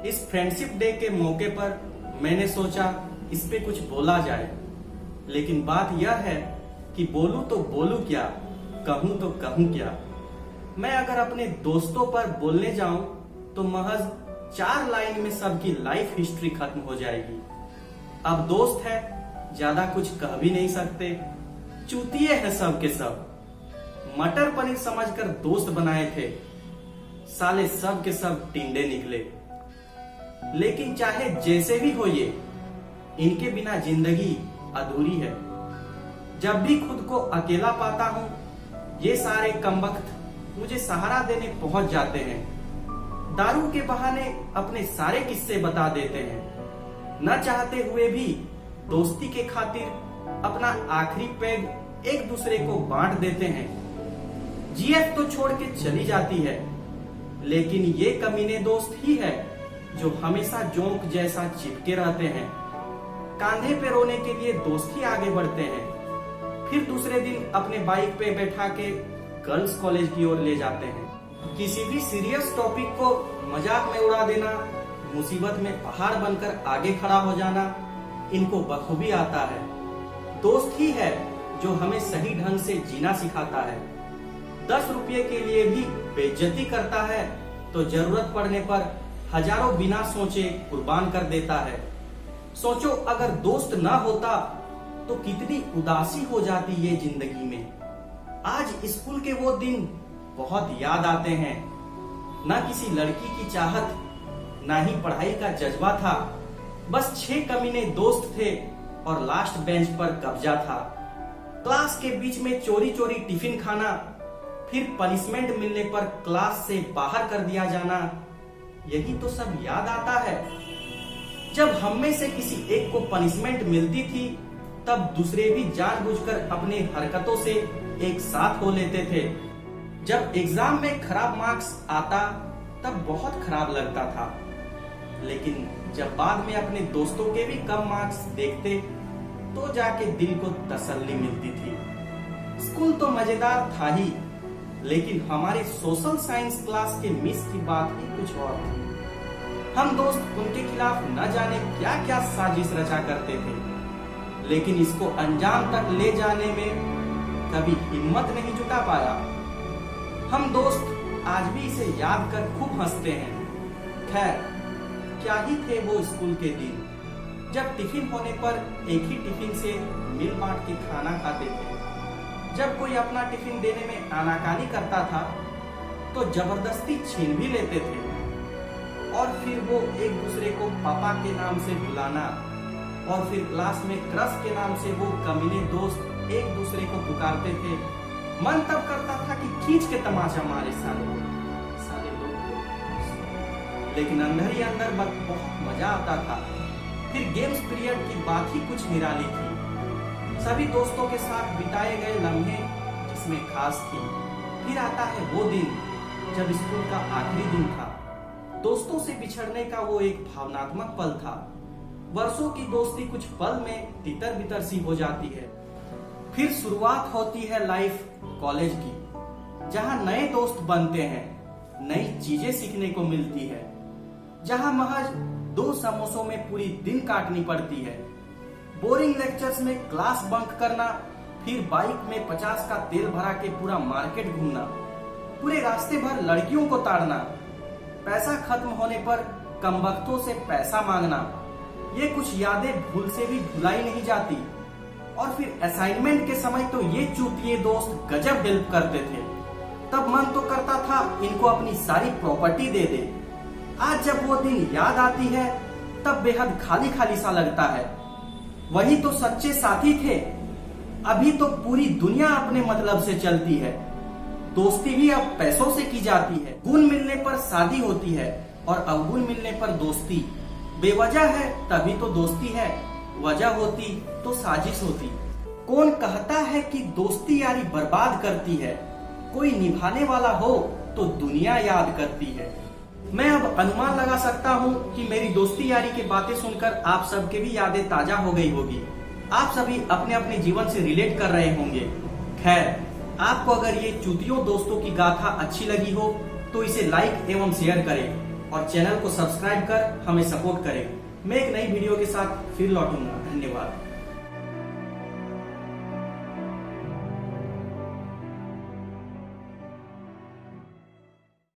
इस friendship day के मौके पर मैंने सोचा इस पे कुछ बोला जाए, लेकिन बात यह है कि बोलूं तो बोलूं क्या, कहूं तो कहूं क्या। मैं अगर अपने दोस्तों पर बोलने जाऊं तो महज 4 लाइन में सबकी लाइफ हिस्ट्री खत्म हो जाएगी। अब दोस्त है, ज्यादा कुछ कह भी नहीं सकते, चूतिए हैं सब के सब। मटर पनीर समझकर दोस्त बनाए थे, साले सब के सब टिंडे निकले। लेकिन चाहे जैसे भी हो ये, इनके बिना जिंदगी अधूरी है। जब भी खुद को अकेला पाता हूँ, ये सारे कमबख्त मुझे सहारा देने पहुंच जाते हैं। दारू के बहाने अपने सारे किस्से बता देते हैं। न चाहते हुए भी दोस्ती के खातिर अपना आखिरी पैग एक दूसरे को बांट देते हैं। जीएफ तो छोड़ के चली जाती है, लेकिन ये कमीने दोस्त ही है जो हमेशा जोंक जैसा चिपके रहते हैं। कांधे पे रोने के लिए दोस्त ही आगे बढ़ते हैं, फिर दूसरे दिन अपने बाइक पे बैठा के गर्ल्स कॉलेज की ओर ले जाते हैं। किसी भी सीरियस टॉपिक को मजाक में उड़ा देना, मुसीबत में पहाड़ बनकर आगे खड़ा हो जाना, इनको बखूबी आता है। दोस्त ही है जो हमें सही ढंग से जीना सिखाता है। 10 रुपये के लिए भी बेइज्जती करता है तो जरूरत पड़ने पर हजारों बिना सोचे कुर्बान कर देता है। सोचो अगर दोस्त ना होता तो कितनी उदासी हो जाती ये जिंदगी में। आज स्कूल के वो दिन बहुत याद आते हैं। ना किसी लड़की की चाहत, ना ही पढ़ाई का जज्बा था। बस 6 कमीने दोस्त थे और लास्ट बेंच पर कब्जा था। क्लास के बीच में चोरी चोरी टिफिन खाना, फिर पनिशमेंट मिलने पर क्लास से बाहर कर दिया जाना, यही तो सब याद आता है। जब हम में से किसी एक को पनिशमेंट मिलती थी, तब दूसरे भी जानबूझकर अपने हरकतों से एक साथ हो लेते थे। जब एग्जाम में खराब मार्क्स आता तब बहुत खराब लगता था, लेकिन जब बाद में अपने दोस्तों के भी कम मार्क्स देखते तो जाके दिल को तसल्ली मिलती थी। स्कूल तो मजेदार था ही, लेकिन हमारे सोशल साइंस क्लास के मिस की बात ही कुछ और थी। हम दोस्त उनके खिलाफ न जाने क्या क्या साजिश रचा करते थे, लेकिन इसको अंजाम तक ले जाने में कभी हिम्मत नहीं जुटा पाया। हम दोस्त आज भी इसे याद कर खूब हंसते हैं। खैर, क्या ही थे वो स्कूल के दिन, जब टिफिन होने पर एक ही टिफिन से मिल बांट के खाना खाते थे। जब कोई अपना टिफिन देने में आनाकानी करता था तो जबरदस्ती छीन भी लेते थे, और फिर वो एक दूसरे को पापा के नाम से बुलाना, और फिर क्लास में क्रश के नाम से वो कमीने दोस्त एक दूसरे को पुकारते थे। मन तब करता था कि खींच के तमाचा मारे सारे लोग को। लेकिन अंदर ही अंदर बहुत मजा आता था। फिर गेम्स पीरियड की बात ही कुछ निराली थी। सभी दोस्तों के साथ बिताए गए लम्हे जिसमें खास थी। फिर आता है वो दिन जब स्कूल का आखिरी दिन था। दोस्तों से बिछड़ने का वो एक भावनात्मक पल था। वर्षों की दोस्ती कुछ पल में तितर बितर सी हो जाती है। फिर शुरुआत होती है लाइफ कॉलेज की, जहां नए दोस्त बनते हैं, नई चीजें सीखने को मिलती है, जहां महज 2 समोसों में पूरी दिन काटनी पड़ती है। बोरिंग लेक्चर्स में क्लास बंक करना, फिर बाइक में 50 का तेल भरा के पूरा मार्केट घूमना, पूरे रास्ते भर लड़कियों को ताड़ना, पैसा खत्म होने पर कमबख्तों से पैसा मांगना, ये कुछ यादें भूल से भी भुलाई नहीं जाती। और फिर असाइनमेंट के समय तो ये चूतिए दोस्त गजब हेल्प करते थे। तब मन तो करता था इनको अपनी सारी प्रॉपर्टी दे दे। आज जब वो दिन याद आती है तब बेहद खाली खाली सा लगता है। वही तो सच्चे साथी थे। अभी तो पूरी दुनिया अपने मतलब से चलती है। दोस्ती भी अब पैसों से की जाती है। गुण मिलने पर शादी होती है और अवगुण मिलने पर दोस्ती। बेवजह है तभी तो दोस्ती है, वजह होती तो साजिश होती। कौन कहता है कि दोस्ती यारी बर्बाद करती है? कोई निभाने वाला हो तो दुनिया याद करती है। मैं अब अनुमान लगा सकता हूँ कि मेरी दोस्ती यारी की बातें सुनकर आप सबके भी यादें ताजा हो गई होगी। आप सभी अपने अपने जीवन से रिलेट कर रहे होंगे। खैर, आपको अगर ये चूतियों दोस्तों की गाथा अच्छी लगी हो तो इसे लाइक एवं शेयर करें। और चैनल को सब्सक्राइब कर हमें सपोर्ट करें। मैं एक नई वीडियो के साथ फिर लौटूंगा। धन्यवाद।